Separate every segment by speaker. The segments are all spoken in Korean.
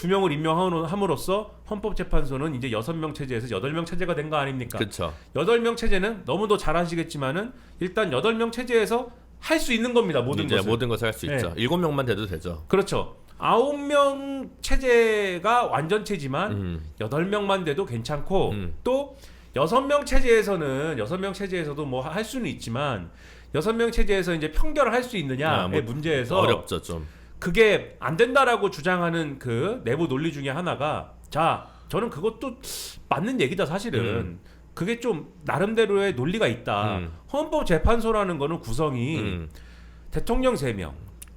Speaker 1: 2명을 임명함으로써 헌법재판소는 이제 6명 체제에서 8명 체제가 된 거 아닙니까?
Speaker 2: 그렇죠.
Speaker 1: 8명 체제는 너무도 잘 아시겠지만은 일단 8명 체제에서 할 수 있는 겁니다. 모든
Speaker 2: 이제
Speaker 1: 것을.
Speaker 2: 모든 것을 할 수
Speaker 1: 네.
Speaker 2: 있죠. 7명만 돼도 되죠.
Speaker 1: 그렇죠. 9명 체제가 완전체지만 8명만 돼도 괜찮고 또 6명 체제에서도 뭐 할 수는 있지만 6명 체제에서 이제 편결을 할 수 있느냐의 문제에서
Speaker 2: 어렵죠 좀.
Speaker 1: 그게 안 된다라고 주장하는 그 내부 논리 중에 하나가 자 저는 그것도 맞는 얘기다 사실은 그게 좀 나름대로의 논리가 있다. 헌법재판소라는 거는 구성이 대통령 3명,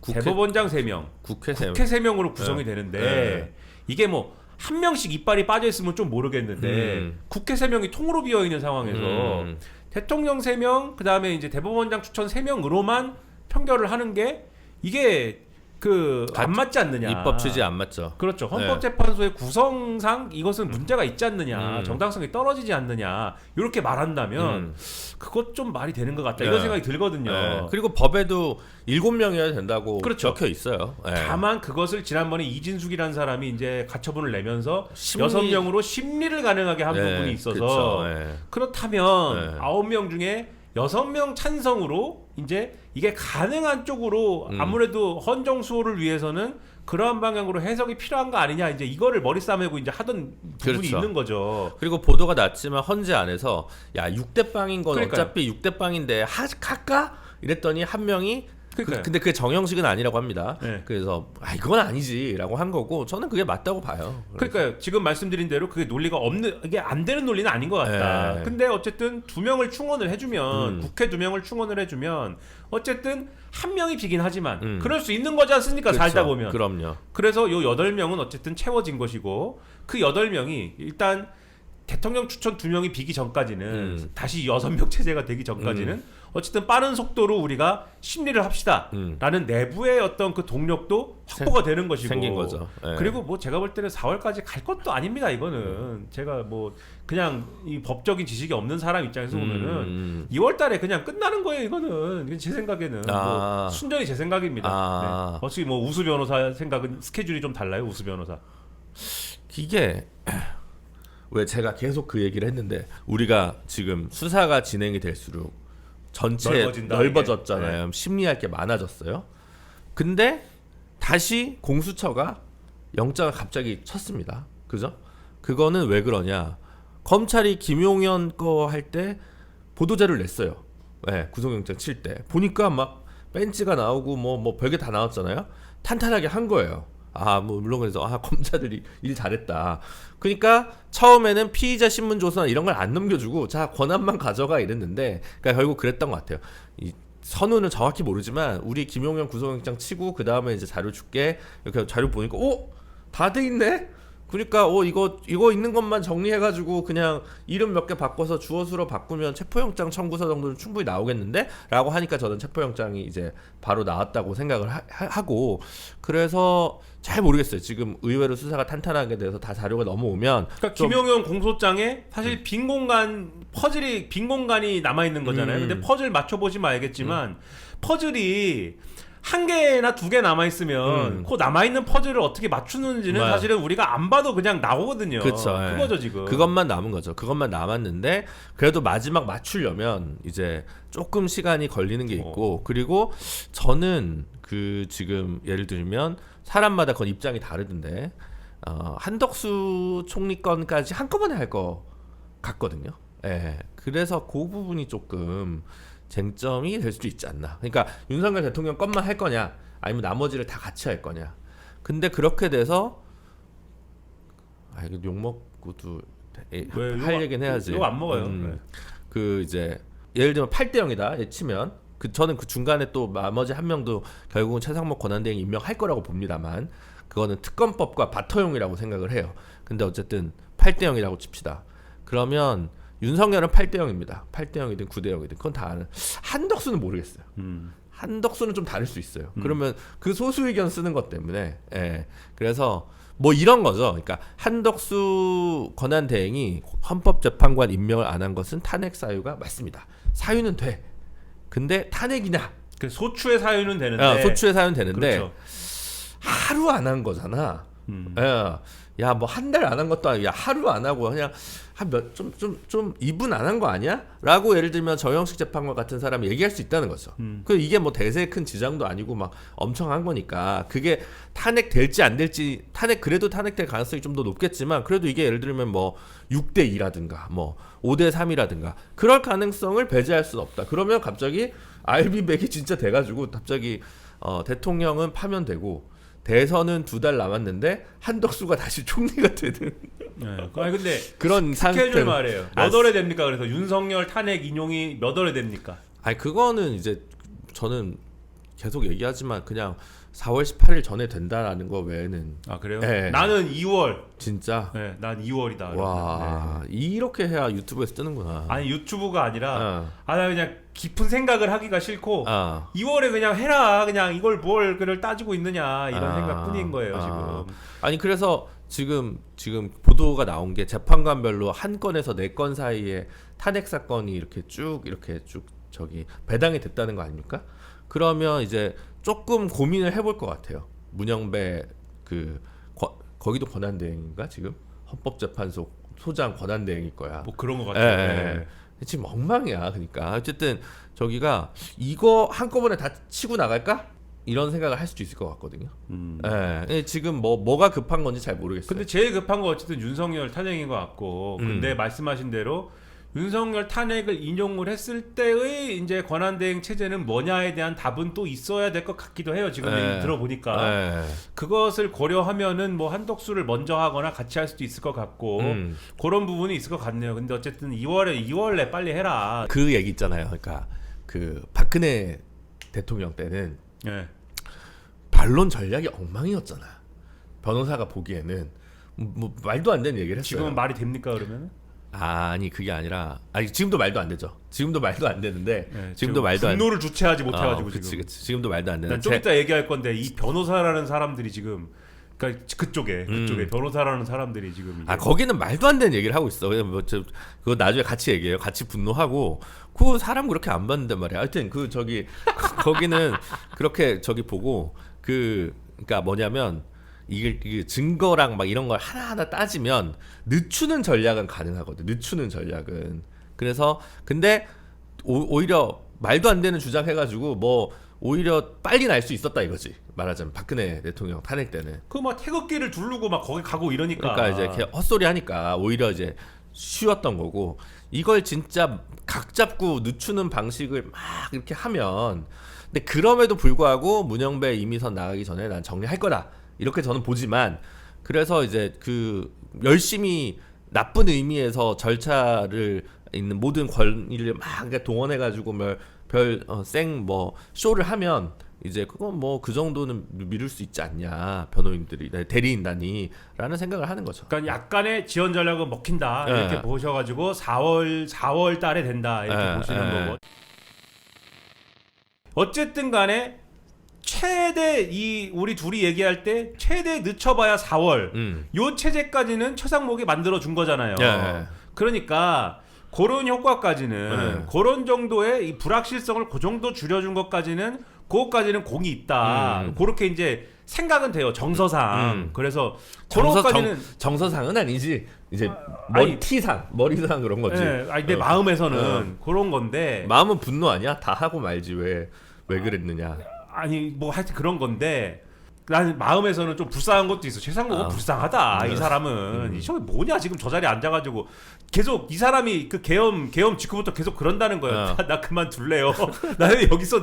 Speaker 1: 대법원장 3명,
Speaker 2: 국회
Speaker 1: 국회 3명으로 구성이 되는데
Speaker 2: 네.
Speaker 1: 이게 뭐 한 명씩 이빨이 빠져 있으면 좀 모르겠는데 국회 3명이 통으로 비어 있는 상황에서 대통령 3명 그다음에 이제 대법원장 추천 3명으로만 편결을 하는 게 이게 그 안 맞지 않느냐.
Speaker 2: 입법 취지 안 맞죠.
Speaker 1: 그렇죠. 헌법재판소의 구성상 이것은 문제가 있지 않느냐, 정당성이 떨어지지 않느냐 이렇게 말한다면 그것 좀 말이 되는 것 같다 이런 생각이 들거든요.
Speaker 2: 네. 그리고 법에도 7명이어야 된다고
Speaker 1: 그렇죠.
Speaker 2: 적혀 있어요. 네.
Speaker 1: 다만 그것을 지난번에 이진숙이라는 사람이 이제 가처분을 내면서
Speaker 2: 심리...
Speaker 1: 6명으로 심리를 가능하게 한
Speaker 2: 네,
Speaker 1: 부분이 있어서
Speaker 2: 그렇죠. 네.
Speaker 1: 그렇다면
Speaker 2: 네.
Speaker 1: 9명 중에 6명 찬성으로 이제 이게 가능한 쪽으로 아무래도 헌정 수호를 위해서는 그러한 방향으로 해석이 필요한 거 아니냐 이제 이거를 머리 싸매고 이제 하던 부분이
Speaker 2: 그렇죠.
Speaker 1: 있는 거죠.
Speaker 2: 그리고 보도가 났지만 헌재 안에서 야 6대 빵인 건
Speaker 1: 그러니까요.
Speaker 2: 어차피 6대 빵인데 할까? 이랬더니 한 명이 근데 그게 정형식은 아니라고 합니다.
Speaker 1: 네.
Speaker 2: 그래서 이건 아니지라고 한 거고 저는 그게 맞다고 봐요.
Speaker 1: 그러니까요. 지금 말씀드린 대로 그게 논리가 없는 이게 안 되는 논리는 아닌 것 같다.
Speaker 2: 네.
Speaker 1: 근데 어쨌든 2명을 충원을 해주면 국회 2명을 충원을 해주면 어쨌든 한 명이 비긴 하지만 그럴 수 있는 거지 않습니까?
Speaker 2: 그렇죠.
Speaker 1: 살다 보면.
Speaker 2: 그럼요.
Speaker 1: 그래서 요 8명은 어쨌든 채워진 것이고 그 8명이 일단 대통령 추천 2명이 비기 전까지는 다시 6명 체제가 되기 전까지는 어쨌든 빠른 속도로 우리가 심리를 합시다 라는 내부의 어떤 그 동력도 확보가 되는 것이고
Speaker 2: 생긴 거죠. 네.
Speaker 1: 그리고 뭐 제가 볼 때는 4월까지 갈 것도 아닙니다. 이거는 제가 뭐 그냥 이 법적인 지식이 없는 사람 입장에서 보면은 2월 달에 그냥 끝나는 거예요. 이거는 제 생각에는 뭐 순전히 제 생각입니다. 네. 어차피 뭐 우수 변호사 생각은 스케줄이 좀 달라요. 우수 변호사
Speaker 2: 이게 왜 제가 계속 그 얘기를 했는데 우리가 지금 수사가 진행이 될수록 전체 넓어졌잖아요. 심리할 게 많아졌어요. 근데 다시 공수처가 영장을 갑자기 쳤습니다. 그죠? 그거는 왜 그러냐? 검찰이 김용현 거 할 때 보도자료를 냈어요. 네, 구속영장 칠 때 보니까 막 벤치가 나오고 뭐 별게 다 나왔잖아요. 탄탄하게 한 거예요. 뭐 물론 그래서 검사들이 일 잘했다. 그러니까 처음에는 피의자 신문 조서나 이런 걸 안 넘겨주고 자 권한만 가져가 이랬는데 그러니까 결국 그랬던 것 같아요. 이 선우는 정확히 모르지만 우리 김용현 구속영장 치고 그 다음에 이제 자료 줄게 이렇게 자료 보니까 다 돼 있네. 그러니까 이거 있는 것만 정리해가지고 그냥 이름 몇 개 바꿔서 주어수로 바꾸면 체포영장 청구서 정도는 충분히 나오겠는데? 라고 하니까 저는 체포영장이 이제 바로 나왔다고 생각을 하고 그래서 잘 모르겠어요. 지금 의외로 수사가 탄탄하게 돼서 다 자료가 넘어오면
Speaker 1: 그러니까 김용현 공소장에 사실 빈 공간이 남아 있는 거잖아요. 근데 퍼즐 맞춰보시면 알겠지만 퍼즐이 1개나 2개 남아있으면 그 남아있는 퍼즐을 어떻게 맞추는지는 사실은 우리가 안 봐도 그냥 나오거든요.
Speaker 2: 그쵸,
Speaker 1: 그거죠 지금.
Speaker 2: 그것만 남은 거죠. 그것만 남았는데 그래도 마지막 맞추려면 이제 조금 시간이 걸리는 게 있고 그리고 저는 그 지금 예를 들면 사람마다 그건 입장이 다르던데 한덕수 총리 건까지 한꺼번에 할 거 같거든요. 예. 그래서 그 부분이 조금 쟁점이 될 수도 있지 않나. 그러니까 윤석열 대통령 것만 할 거냐 아니면 나머지를 다 같이 할 거냐. 근데 그렇게 돼서 이거 욕 먹고도 할 얘기는 해야지.
Speaker 1: 이거 안 먹어요. 네.
Speaker 2: 그 이제 예를 들면 8대 0이다 치면 저는 그 중간에 또 나머지 한 명도 결국은 최상목 권한대행 임명할 거라고 봅니다만 그거는 특검법과 바터용이라고 생각을 해요. 근데 어쨌든 8대 0이라고 칩시다. 그러면 윤석열은 8대 0입니다. 8대 0이든 9대 0이든 그건 다 아는. 한덕수는 모르겠어요. 한덕수는 좀 다를 수 있어요. 그러면 그 소수 의견 쓰는 것 때문에 그래서 뭐 이런 거죠. 그러니까 한덕수 권한 대행이 헌법재판관 임명을 안 한 것은 탄핵 사유가 맞습니다. 사유는 돼. 근데 탄핵이냐?
Speaker 1: 그 소추의 사유는 되는데.
Speaker 2: 소추의 사유는 되는데
Speaker 1: 그렇죠.
Speaker 2: 하루 안 한 거잖아. 야, 뭐 한 달 안 한 것도 아니고, 야, 하루 안 하고 그냥 한 좀 2분 안 한 거 아니야? 라고 예를 들면 정영식 재판관 같은 사람이 얘기할 수 있다는 거죠. 그 이게 뭐 대세에 큰 지장도 아니고 막 엄청 한 거니까 그게 탄핵될지 안 될지 그래도 탄핵될 가능성이 좀 더 높겠지만 그래도 이게 예를 들면 뭐 6대 2라든가 뭐 5대 3이라든가 그럴 가능성을 배제할 수는 없다. 그러면 갑자기 알비백이 진짜 돼가지고 갑자기 대통령은 파면되고 대선은 2달 남았는데 한덕수가 다시 총리가 되는.
Speaker 1: 네. 아니 근데
Speaker 2: 그런
Speaker 1: 스케줄 말이에요. 몇 월에 됩니까? 그래서 윤석열 탄핵 인용이 몇 월에 됩니까?
Speaker 2: 아니 그거는 이제 저는 계속 얘기하지만 그냥 4월 18일 전에 된다라는 거 외에는.
Speaker 1: 아 그래요?
Speaker 2: 네.
Speaker 1: 나는 2월.
Speaker 2: 진짜?
Speaker 1: 네, 난 2월이다.
Speaker 2: 와,
Speaker 1: 네.
Speaker 2: 이렇게 해야 유튜브에서 뜨는구나.
Speaker 1: 아니 유튜브가 아니라 나 그냥 깊은 생각을 하기가 싫고 2월에 그냥 해라. 그냥 이걸 뭘 그걸 따지고 있느냐 이런 생각뿐인 거예요 지금.
Speaker 2: 아니 그래서 지금 보도가 나온 게 재판관별로 한 건에서 4건 사이에 탄핵 사건이 이렇게 쭉 저기 배당이 됐다는 거 아닙니까? 그러면 이제 조금 고민을 해볼 것 같아요. 문영배 거기도 권한대행인가 지금 헌법재판소 소장 권한대행일 거야.
Speaker 1: 뭐 그런 것 같아요.
Speaker 2: 네. 지금 엉망이야. 그러니까 어쨌든 저기가 이거 한꺼번에 다 치고 나갈까? 이런 생각을 할 수도 있을 것 같거든요. 지금 뭐가 급한 건지 잘 모르겠어요.
Speaker 1: 근데 제일 급한 건 어쨌든 윤석열 탄핵인 것 같고, 근데 말씀하신 대로 윤석열 탄핵을 인용을 했을 때의 이제 권한대행 체제는 뭐냐에 대한 답은 또 있어야 될 것 같기도 해요. 지금 들어보니까 그것을 고려하면은 뭐 한덕수를 먼저 하거나 같이 할 수도 있을 것 같고 그런 부분이 있을 것 같네요. 근데 어쨌든 2월에 빨리 해라.
Speaker 2: 그 얘기 있잖아요. 그러니까 그 박근혜 대통령 때는 반론 전략이 엉망이었잖아. 변호사가 보기에는 뭐 말도 안 되는 얘기를 했어요.
Speaker 1: 지금은 말이 됩니까 그러면?
Speaker 2: 아니 그게 아니라 지금도 말도 안 되죠. 지금도 말도 안 되는데 지금도 말도 안.
Speaker 1: 분노를 주체하지 못해가지고
Speaker 2: 그치. 지금도 말도 안 되는.
Speaker 1: 좀 이따 얘기할 건데 이 변호사라는 사람들이 지금 그러니까 그쪽에 변호사라는 사람들이 지금 이제
Speaker 2: 거기는 말도 안 되는 얘기를 하고 있어. 그냥 그거 나중에 같이 얘기해요. 같이 분노하고 그 사람 그렇게 안 봤는데 말이야. 하여튼 거기는 그렇게 보고 그러니까 뭐냐면. 이게 증거랑 막 이런 걸 하나하나 따지면 늦추는 전략은 가능하거든. 늦추는 전략은. 그래서 근데 오히려 말도 안 되는 주장 해가지고 뭐 오히려 빨리 날 수 있었다 이거지. 말하자면 박근혜 대통령 탄핵 때는.
Speaker 1: 그 막 태극기를 두르고 막 거기 가고 이러니까.
Speaker 2: 그러니까 이제 헛소리 하니까 오히려 이제 쉬웠던 거고 이걸 진짜 각 잡고 늦추는 방식을 막 이렇게 하면. 근데 그럼에도 불구하고 문영배 이미선 나가기 전에 난 정리할 거다. 이렇게 저는 보지만 그래서 이제 열심히 나쁜 의미에서 절차를 있는 모든 권위를 막 동원해가지고 생 쇼를 하면 이제 그건 뭐 그 정도는 미룰 수 있지 않냐 변호인들이 대리인단이라는 생각을 하는 거죠.
Speaker 1: 그러니까 약간의 지원 전략은 먹힌다 이렇게 보셔가지고 4월 달에 된다 이렇게 보시는 거고. 어쨌든 간에. 최대 우리 둘이 얘기할 때 최대 늦춰봐야 4월 요 체제까지는 최상목이 만들어 준 거잖아요. 그러니까 그런 효과까지는 그런 정도의 이 불확실성을 그 정도 줄여준 것까지는 그것까지는 공이 있다. 그렇게 이제 생각은 돼요 정서상. 그래서 그런 것까지는
Speaker 2: 정서상은 아니지 이제 머리상 그런 거지.
Speaker 1: 내 마음에서는 그런 건데
Speaker 2: 마음은 분노 아니야? 다 하고 말지 왜 그랬느냐.
Speaker 1: 아니 뭐 하여튼 그런 건데 나는 마음에서는 좀 불쌍한 것도 있어. 최상목은 불쌍하다. 이 사람은 저게 뭐냐 지금 저 자리에 앉아가지고 계속 이 사람이 그 계엄 직후부터 계속 그런다는 거예요. 나 그만둘래요. 나는 여기서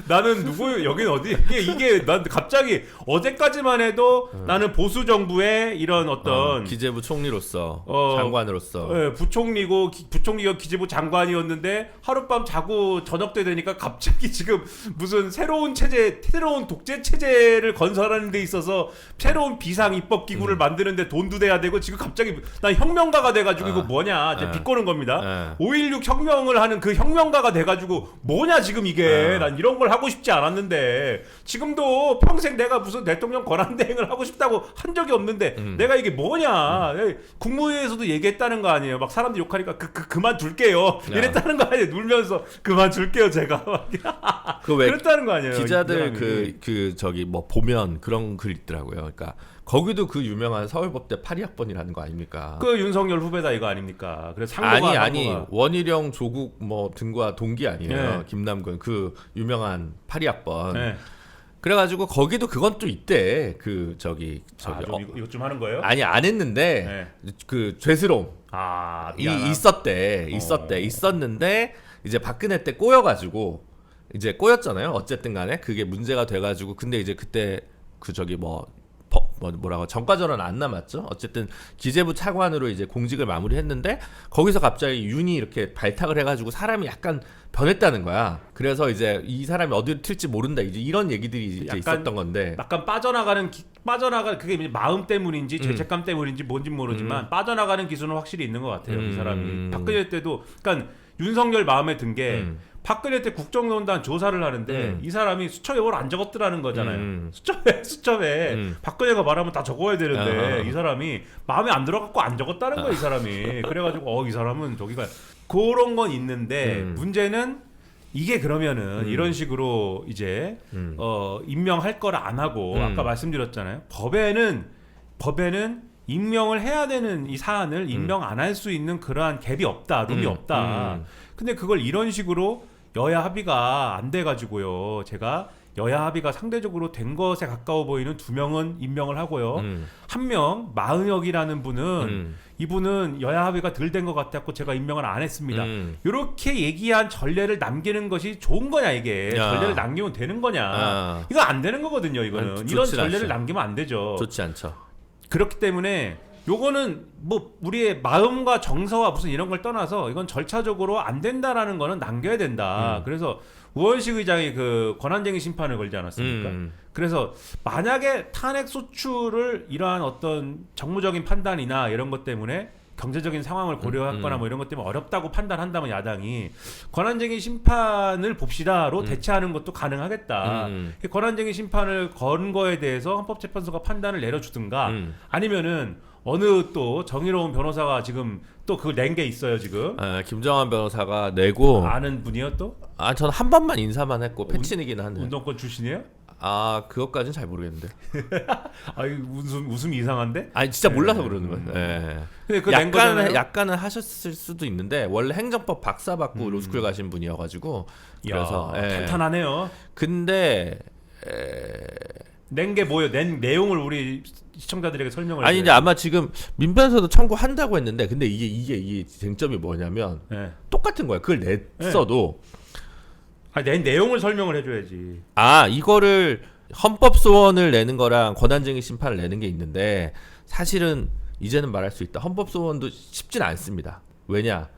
Speaker 1: 나는 누구예요? 여기는 어디? 이게 난 갑자기 어제까지만 해도 나는 보수 정부의 이런 어떤
Speaker 2: 기재부 총리로서 장관으로서
Speaker 1: 부총리가 기재부 장관이었는데 하룻밤 자고 저녁 때 되니까 갑자기 지금 무슨 새로운 독재 체제를 건설하는 데 있어서 새로운 비상 입법 기구를 만드는데 돈도 내야 되고 지금 갑자기 난 혁명가가 돼가지고 이거 뭐냐 이제 비꼬는 겁니다. 5.16 혁명을 하는 그 혁명가가 돼가지고 뭐냐 지금 이게 난 이런 걸 하고 싶지 않았는데 지금도 평생 내가 무슨 대통령 권한대행을 하고 싶다고 한 적이 없는데 내가 이게 뭐냐 국무회의에서도 얘기했다는 거 아니에요. 막 사람들 욕하니까 그만둘게요 이랬다는 거 아니에요. 울면서 그만둘게요 제가 그랬다는 거 아니에요.
Speaker 2: 기자들 저기 뭐 보면 그런 글 있더라고요. 그러니까 거기도 그 유명한 서울법대 82학번이라는 거 아닙니까?
Speaker 1: 그 윤석열 후배다 이거 아닙니까? 그래서 상고가
Speaker 2: 아니 원희룡 조국 뭐 등과 동기 아니에요.
Speaker 1: 네.
Speaker 2: 김남근 그 유명한 82학번.
Speaker 1: 네.
Speaker 2: 그래가지고 거기도 그건 또 있대. 그 저기
Speaker 1: 이것 좀 하는 거예요?
Speaker 2: 아니 안 했는데 그 죄스러움 있었는데 이제 박근혜 때 꼬여가지고 이제 꼬였잖아요. 어쨌든 간에 그게 문제가 돼가지고 근데 이제 그때 그 저기 뭐라고 정과전은 안 남았죠. 어쨌든 기재부 차관으로 이제 공직을 마무리했는데 거기서 갑자기 윤이 이렇게 발탁을 해가지고 사람이 약간 변했다는 거야. 그래서 이제 이 사람이 어디를 튈지 모른다. 이제 이런 얘기들이 이제 있었던 건데.
Speaker 1: 약간 빠져나가는 그게 이제 마음 때문인지 죄책감 때문인지 뭔지 모르지만 빠져나가는 기술은 확실히 있는 것 같아요. 이 사람이 박근혜 때도 그러니까 윤석열 마음에 든 게 박근혜 때 국정농단 조사를 하는데 이 사람이 수첩에 뭘 안 적었더라는 거잖아요. 수첩에 박근혜가 말하면 다 적어야 되는데 이 사람이 마음에 안 들어갖고 안 적었다는 거예요. 이 사람이. 그래가지고 이 사람은 저기가 그런 건 있는데 문제는 이게 그러면은 이런 식으로 이제 임명할 거를 안 하고 아까 말씀드렸잖아요. 법에는 임명을 해야 되는 이 사안을 임명 안 할 수 있는 그러한 갭이 없다, 룸이 없다. 근데 그걸 이런 식으로 여야 합의가 안 돼가지고요. 제가 여야 합의가 상대적으로 된 것에 가까워 보이는 2명은 임명을 하고요. 한 명 마은혁이라는 분은 이분은 여야 합의가 덜 된 것 같았고 제가 임명을 안 했습니다. 이렇게 얘기한 전례를 남기는 것이 좋은 거냐 이게. 전례를 남기면 되는 거냐. 이거 안 되는 거거든요. 이거는. 이런 전례를 남기면 안 되죠.
Speaker 2: 좋지 않죠.
Speaker 1: 그렇기 때문에 요거는 뭐 우리의 마음과 정서와 무슨 이런 걸 떠나서 이건 절차적으로 안 된다라는 거는 남겨야 된다. 그래서 우원식 의장이 그 권한쟁의 심판을 걸지 않았습니까? 그래서 만약에 탄핵 소추를 이러한 어떤 정무적인 판단이나 이런 것 때문에 경제적인 상황을 고려했거나 뭐 이런 것 때문에 어렵다고 판단한다면 야당이 권한쟁의 심판을 봅시다로 대체하는 것도 가능하겠다. 권한쟁의 심판을 건 거에 대해서 헌법재판소가 판단을 내려주든가 아니면은 어느 또 정의로운 변호사가 지금 또 그걸 낸 게 있어요 지금.
Speaker 2: 김정환 변호사가 내고
Speaker 1: 아는 분이요 또?
Speaker 2: 저는 한 번만 인사만 했고 패친이긴 한데.
Speaker 1: 운동권 출신이에요?
Speaker 2: 그것까지는 잘 모르겠는데.
Speaker 1: 웃음이 이상한데?
Speaker 2: 진짜 몰라서 그러는 거예요.
Speaker 1: 근데 그
Speaker 2: 약간은 하셨을 수도 있는데 원래 행정법 박사 받고 로스쿨 가신 분이어가지고 그래서
Speaker 1: 탄탄하네요.
Speaker 2: 근데
Speaker 1: 낸 게 뭐예요? 낸 내용을 우리 시청자들에게 설명을.
Speaker 2: 이제 아마 지금 민변에서도 청구한다고 했는데 근데 이게 쟁점이 뭐냐면 똑같은 거야. 그걸 냈어도.
Speaker 1: 낸 내용을 설명을 해줘야지.
Speaker 2: 이거를 헌법 소원을 내는 거랑 권한쟁의 심판을 내는 게 있는데 사실은 이제는 말할 수 있다. 헌법 소원도 쉽진 않습니다. 왜냐?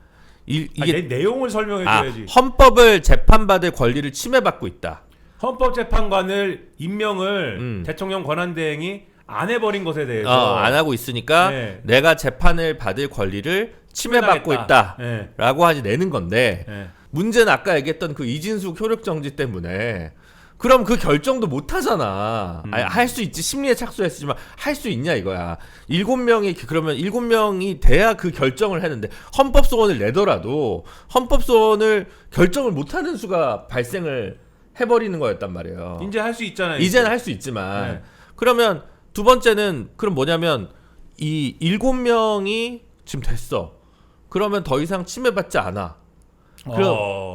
Speaker 2: 이게
Speaker 1: 내용을 설명해줘야지.
Speaker 2: 헌법을 재판받을 권리를 침해받고 있다.
Speaker 1: 헌법재판관을 임명을 대통령 권한대행이 안 해버린 것에 대해서
Speaker 2: 안 하고 있으니까 내가 재판을 받을 권리를 침해받고 있다라고 하지 내는 건데 문제는 아까 얘기했던 그 이진숙 효력정지 때문에 그럼 그 결정도 못 하잖아. 할 수 있지. 심리에 착수했지만 할 수 있냐 이거야. 7명이 돼야 그 결정을 했는데 헌법소원을 내더라도 헌법소원을 결정을 못하는 수가 발생을 해버리는 거였단 말이에요.
Speaker 1: 이제 할 수 있잖아요.
Speaker 2: 이제는 할 수 있지만 그러면 두 번째는 그럼 뭐냐면 이 7명이 지금 됐어. 그러면 더 이상 침해받지 않아.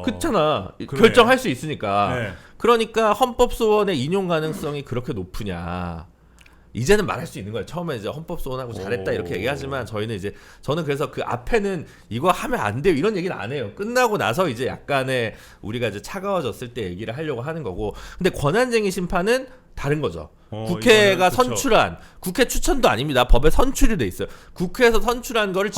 Speaker 2: 그렇잖아. 결정할 수 있으니까. 그러니까 헌법소원의 인용 가능성이 그렇게 높으냐. 이제는 말할 수 있는 거예요. 처음에 이제 헌법소원하고 잘했다 이렇게 얘기하지만 저는 그래서 그 앞에는 이거 하면 안 돼요 이런 얘기는 안 해요. 끝나고 나서 이제 약간의 우리가 이제 차가워졌을 때 얘기를 하려고 하는 거고. 근데 권한쟁의 심판은 다른 거죠. 국회가 선출한 국회 추천도 아닙니다. 법에 선출이 돼 있어요. 국회에서 선출한 거를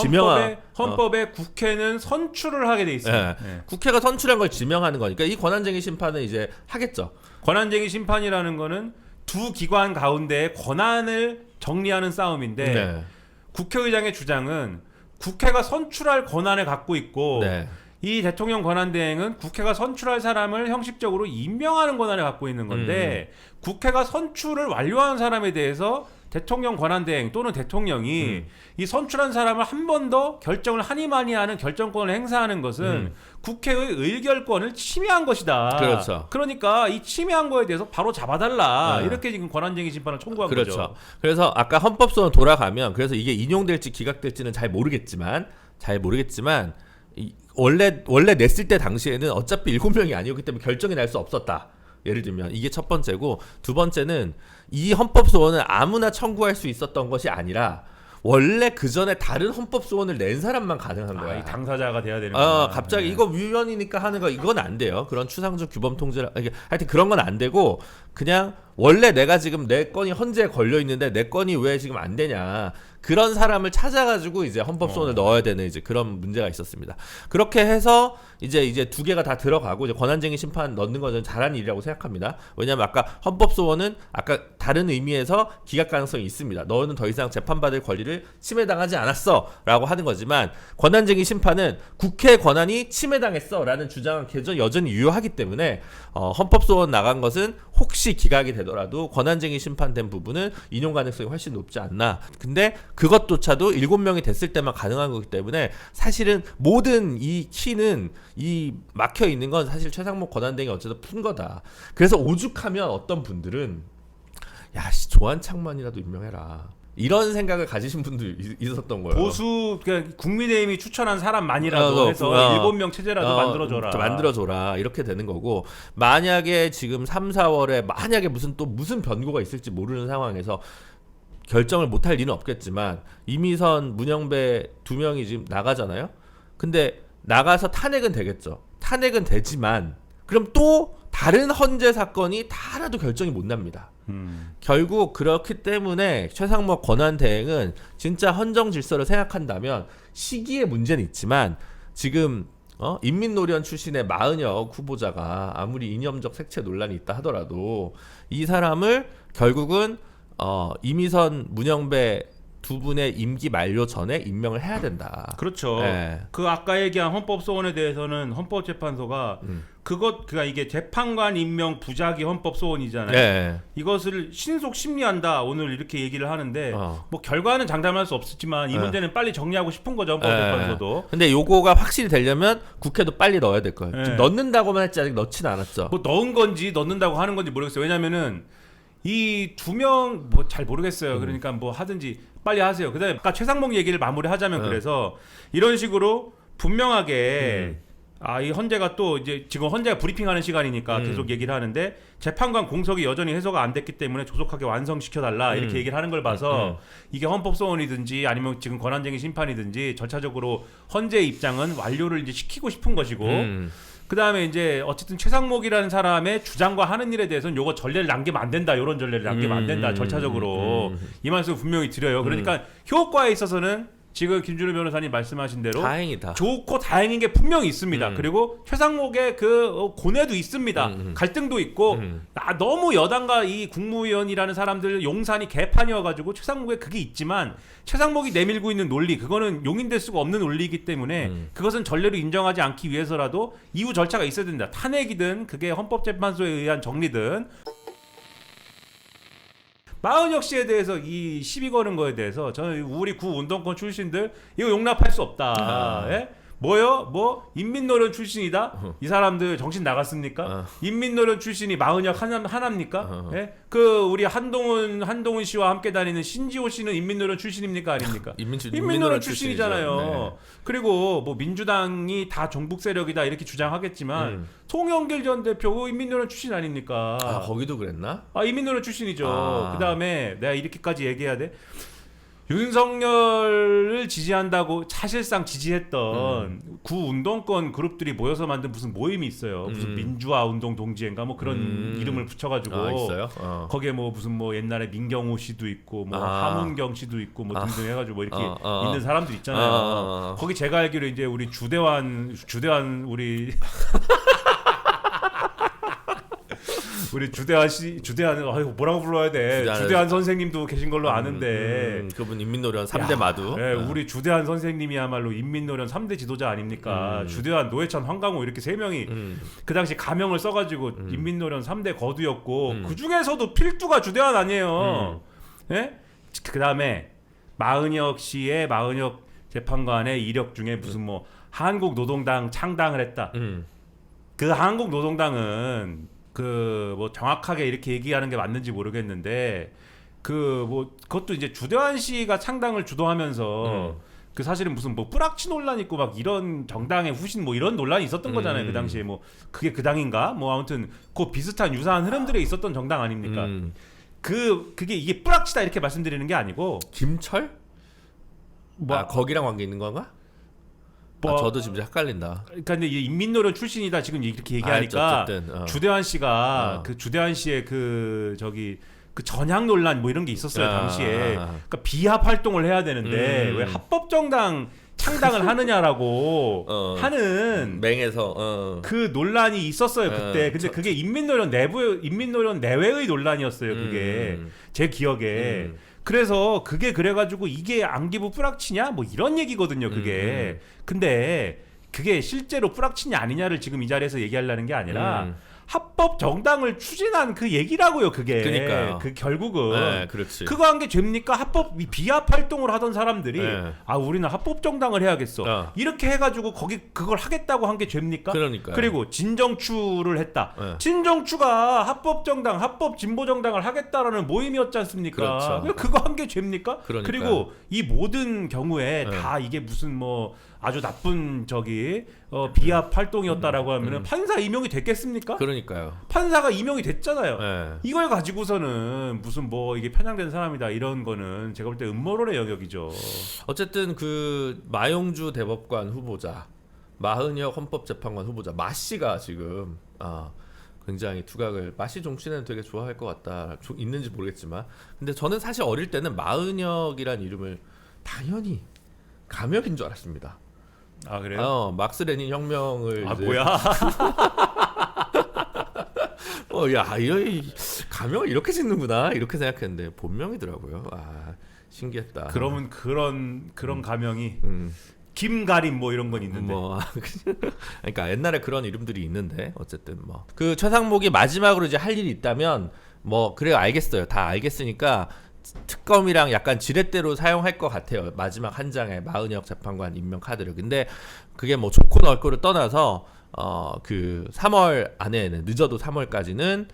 Speaker 1: 헌법에 국회는 선출을 하게 돼 있어요.
Speaker 2: 국회가 선출한 걸 지명하는 거니까 이 권한쟁의 심판은 이제 하겠죠.
Speaker 1: 권한쟁의 심판이라는 거는 두 기관 가운데의 권한을 정리하는 싸움인데 국회의장의 주장은 국회가 선출할 권한을 갖고 있고 이 대통령 권한대행은 국회가 선출할 사람을 형식적으로 임명하는 권한을 갖고 있는 건데 국회가 선출을 완료한 사람에 대해서 대통령 권한대행 또는 대통령이 이 선출한 사람을 한 번 더 결정을 하니마니 하는 결정권을 행사하는 것은 국회의 의결권을 침해한 것이다.
Speaker 2: 그렇죠.
Speaker 1: 그러니까 이 침해한 거에 대해서 바로 잡아달라. 이렇게 지금 권한쟁의 심판을 청구한
Speaker 2: 그렇죠.
Speaker 1: 거죠.
Speaker 2: 그래서 아까 헌법소원 돌아가면 그래서 이게 인용될지 기각될지는 잘 모르겠지만 원래 냈을 때 당시에는 어차피 7명이 아니었기 때문에 결정이 날 수 없었다. 예를 들면 이게 첫 번째고, 두 번째는 이 헌법소원을 아무나 청구할 수 있었던 것이 아니라 원래 그 전에 다른 헌법소원을 낸 사람만 가능한 거야.
Speaker 1: 이 당사자가 돼야 되는 거야.
Speaker 2: 갑자기 이거 위헌이니까 하는 거 이건 안 돼요. 그런 추상적 규범 통제라 하여튼 그런 건 안 되고, 그냥 원래 내가 지금 내 건이 헌재에 걸려 있는데 내 건이 왜 지금 안 되냐, 그런 사람을 찾아가지고 이제 헌법소원을 넣어야 되는 이제 그런 문제가 있었습니다. 그렇게 해서 이제 두 개가 다 들어가고 이제 권한쟁의 심판 넣는 것은 잘한 일이라고 생각합니다. 왜냐하면 아까 헌법소원은 아까 다른 의미에서 기각 가능성이 있습니다. 너는 더 이상 재판받을 권리를 침해당하지 않았어라고 하는 거지만, 권한쟁의 심판은 국회 권한이 침해당했어라는 주장은 여전히 유효하기 때문에 헌법소원 나간 것은 혹시 기각이 되더라도 권한쟁의 심판된 부분은 인용 가능성이 훨씬 높지 않나. 근데 그것조차도 7명이 됐을 때만 가능한 거기 때문에 사실은 모든 이 키는 이 막혀 있는 건 사실 최상목 권한대행이 어쨌든 푼 거다. 그래서 오죽하면 어떤 분들은 조한창만이라도 임명해라, 이런 생각을 가지신 분도 있었던 거예요.
Speaker 1: 보수 그러니까 국민의힘이 추천한 사람만이라도 해서 7명 체제라도 만들어줘라
Speaker 2: 이렇게 되는 거고, 만약에 지금 3, 4월에 만약에 무슨 변고가 있을지 모르는 상황에서 결정을 못할 리는 없겠지만 이미선, 문영배 2명이 지금 나가잖아요. 근데 나가서 탄핵은 되겠죠. 탄핵은 되지만 그럼 또 다른 헌재 사건이 다 하나도 결정이 못 납니다. 결국 그렇기 때문에 최상목 권한대행은 진짜 헌정 질서를 생각한다면 시기의 문제는 있지만, 지금 인민노련 출신의 마은혁 후보자가 아무리 이념적 색채 논란이 있다 하더라도 이 사람을 결국은 이미선, 문영배 두 분의 임기 만료 전에 임명을 해야 된다.
Speaker 1: 그렇죠.
Speaker 2: 네.
Speaker 1: 그 아까 얘기한 헌법소원에 대해서는 헌법재판소가 그러니까 이게 재판관 임명 부작위 헌법소원이잖아요.
Speaker 2: 네.
Speaker 1: 이것을 신속 심리한다 오늘 이렇게 얘기를 하는데 뭐 결과는 장담할 수 없었지만 이 문제는 빨리 정리하고 싶은 거죠, 헌법재판소도.
Speaker 2: 근데 요거가 확실히 되려면 국회도 빨리 넣어야 될 거예요. 지금 넣는다고만 했지 아직 넣지는 않았죠.
Speaker 1: 뭐 넣은 건지 넣는다고 하는 건지 모르겠어요. 왜냐면은 이 2명 뭐 잘 모르겠어요. 그러니까 뭐 하든지 빨리 하세요. 그다음에 아까 최상목 얘기를 마무리하자면 그래서 이런 식으로 분명하게 이 헌재가 또 이제 지금 헌재가 브리핑하는 시간이니까 계속 얘기를 하는데, 재판관 공석이 여전히 해소가 안 됐기 때문에 조속하게 완성시켜달라 이렇게 얘기를 하는 걸 봐서 이게 헌법소원이든지 아니면 지금 권한쟁의 심판이든지 절차적으로 헌재의 입장은 완료를 이제 시키고 싶은 것이고, 그 다음에 이제 어쨌든 최상목이라는 사람의 주장과 하는 일에 대해서는 요거 전례를 남기면 안 된다, 요런 전례를 남기면 안 된다, 절차적으로 이 말씀 분명히 드려요. 그러니까 효과에 있어서는 지금 김준우 변호사님 말씀하신 대로
Speaker 2: 다행이다.
Speaker 1: 좋고 다행인 게 분명히 있습니다. 그리고 최상목의 그 고뇌도 있습니다. 갈등도 있고 너무 여당과 이 국무위원이라는 사람들 용산이 개판이어가지고 최상목에 그게 있지만, 최상목이 내밀고 있는 논리 그거는 용인될 수가 없는 논리이기 때문에 그것은 전례로 인정하지 않기 위해서라도 이후 절차가 있어야 된다. 탄핵이든 그게 헌법재판소에 의한 정리든. 마은혁 씨에 대해서 이 시비 거는 거에 대해서 저는 우리 구 운동권 출신들 이거 용납할 수 없다. 예? 뭐요? 뭐 인민노련 출신이다? 이 사람들 정신 나갔습니까? 인민노련 출신이 마은혁 하나입니까? 예? 그 우리 한동훈 씨와 함께 다니는 신지호 씨는 인민노련 출신입니까, 아닙니까? 인민노련 출신이잖아요. 네. 그리고 뭐 민주당이 다 종북 세력이다 이렇게 주장하겠지만 송영길 전 대표 인민노련 출신 아닙니까?
Speaker 2: 거기도 그랬나?
Speaker 1: 인민노련 출신이죠. 그 다음에 내가 이렇게까지 얘기해야 돼. 윤석열을 지지한다고 사실상 지지했던 구 운동권 그룹들이 모여서 만든 무슨 모임이 있어요. 무슨 민주화 운동 동지회인가 뭐 그런 이름을 붙여가지고
Speaker 2: 있어요?
Speaker 1: 거기에 뭐 무슨 뭐 옛날에 민경호 씨도 있고 뭐 하문경 씨도 있고 뭐 등등 해가지고 뭐 이렇게 있는 사람들 있잖아요. 거기 제가 알기로 이제 우리 주대환 우리 우리 주대한 뭐라고 불러야 돼? 주대한 선생님도 계신 걸로 아는데
Speaker 2: 그분 인민노련 3대 마두.
Speaker 1: 네, 우리 주대한 선생님이야말로 인민노련 3대 지도자 아닙니까? 주대한, 노회찬, 황강호 이렇게 3명이 그 당시 가명을 써가지고 인민노련 3대 거두였고 그 중에서도 필두가 주대한 아니에요. 예? 그다음에 마은혁 씨의 마은혁 재판관의 이력 중에 무슨 뭐 한국노동당 창당을 했다. 그 한국노동당은 그 뭐 정확하게 이렇게 얘기하는 게 맞는지 모르겠는데 그 뭐 그것도 이제 주대환 씨가 창당을 주도하면서 그 사실은 무슨 뭐 뿌락치 논란 있고 막 이런 정당의 후신 뭐 이런 논란이 있었던 거잖아요. 그 당시에 뭐 그게 그 당인가? 뭐 아무튼 그 비슷한 유사한 흐름들에 있었던 정당 아닙니까? 그게 이게 뿌락치다 이렇게 말씀드리는 게 아니고
Speaker 2: 김철?
Speaker 1: 뭐
Speaker 2: 거기랑 관계 있는 건가?
Speaker 1: 뭐
Speaker 2: 저도 지금 헷갈린다.
Speaker 1: 그러니까 근데 인민노련 출신이다 지금 이렇게 얘기하니까
Speaker 2: 어쨌든,
Speaker 1: 주대환 씨가 그 주대환 씨의 그 저기 그 전향 논란 뭐 이런 게 있었어요 당시에. 그러니까 비합 활동을 해야 되는데 왜 합법 정당 창당을 하느냐라고 하는
Speaker 2: 맹에서
Speaker 1: 그 논란이 있었어요 그때. 근데 그게 인민노련 내외의 논란이었어요 그게 제 기억에. 그래서 그게 그래가지고 이게 안기부 뿌락치냐 뭐 이런 얘기거든요 그게. 근데 그게 실제로 뿌락치냐 아니냐를 지금 이 자리에서 얘기하려는 게 아니라 합법 정당을 추진한 그 얘기라고요 그게.
Speaker 2: 그러니까요.
Speaker 1: 그 결국은
Speaker 2: 네, 그렇지.
Speaker 1: 그거 한 게 죄입니까? 합법 비합 활동을 하던 사람들이 아 우리는 합법 정당을 해야겠어 이렇게 해가지고 거기 그걸 하겠다고 한 게 죄입니까?
Speaker 2: 그러니까요.
Speaker 1: 그리고 진정추를 했다. 진정추가 합법 정당, 합법 진보 정당을 하겠다라는 모임이었지 않습니까?
Speaker 2: 그렇죠.
Speaker 1: 그거 한 게 죄입니까?
Speaker 2: 그러니까요.
Speaker 1: 그리고 이 모든 경우에 다 이게 무슨 뭐 아주 나쁜 저기 비합 활동이었다라고 하면은 판사 임용이 됐겠습니까?
Speaker 2: 그러니까요.
Speaker 1: 판사가 임용이 됐잖아요.
Speaker 2: 네.
Speaker 1: 이걸 가지고서는 무슨 뭐 이게 편향된 사람이다 이런 거는 제가 볼 때 음모론의 영역이죠.
Speaker 2: 어쨌든 그 마용주 대법관 후보자, 마은혁 헌법재판관 후보자 마 씨가 지금 굉장히 두각을 마씨 정치는 되게 좋아할 것 같다. 있는지 모르겠지만, 근데 저는 사실 어릴 때는 마은혁이란 이름을 당연히 감혁인 줄 알았습니다.
Speaker 1: 아 그래요?
Speaker 2: 막스 레닌 혁명을 이제
Speaker 1: 뭐야?
Speaker 2: 야, 이 가명을 이렇게 짓는구나 이렇게 생각했는데 본명이더라고요. 신기했다.
Speaker 1: 그러면 그런 가명이 김가림 뭐 이런 건 있는데.
Speaker 2: 그러니까 옛날에 그런 이름들이 있는데 어쨌든 뭐 그 최상목이 마지막으로 이제 할 일이 있다면 뭐 그래요 알겠어요. 다 알겠으니까 특검이랑 약간 지렛대로 사용할 것 같아요. 마지막 한 장의 마은혁 재판관 임명 카드를. 근데 그게 뭐 좋고 넓고를 떠나서 그 3월 안에는 늦어도 3월까지는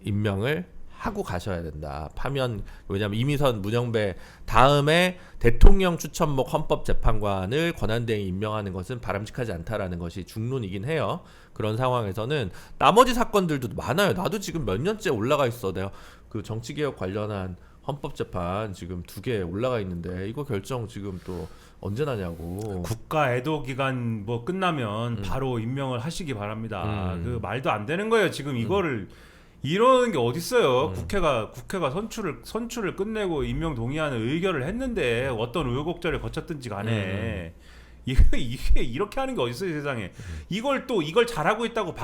Speaker 2: 임명을 하고 가셔야 된다. 파면 왜냐하면 이미선 문영배 다음에 대통령 추천목 헌법재판관을 권한대행이 임명하는 것은 바람직하지 않다라는 것이 중론이긴 해요. 그런 상황에서는 나머지 사건들도 많아요. 나도 지금 몇 년째 올라가 있어. 내가 그 정치개혁 관련한 헌법재판 지금 2개 올라가 있는데 이거 결정 지금 또 언제 나냐고.
Speaker 1: 국가 애도 기간 뭐 끝나면 바로 임명을 하시기 바랍니다. 그 말도 안 되는 거예요. 지금 이거를 이러는 게 어딨어요. 국회가 선출을 끝내고 임명 동의하는 의결을 했는데 어떤 우여곡절을 거쳤든지 간에 이게 이렇게 하는 게 어딨어요 세상에. 이걸 잘하고 있다고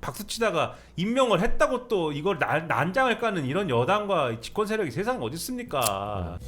Speaker 1: 박수치다가 임명을 했다고 또 이걸 난장을 까는 이런 여당과 집권 세력이 세상에 어디 있습니까?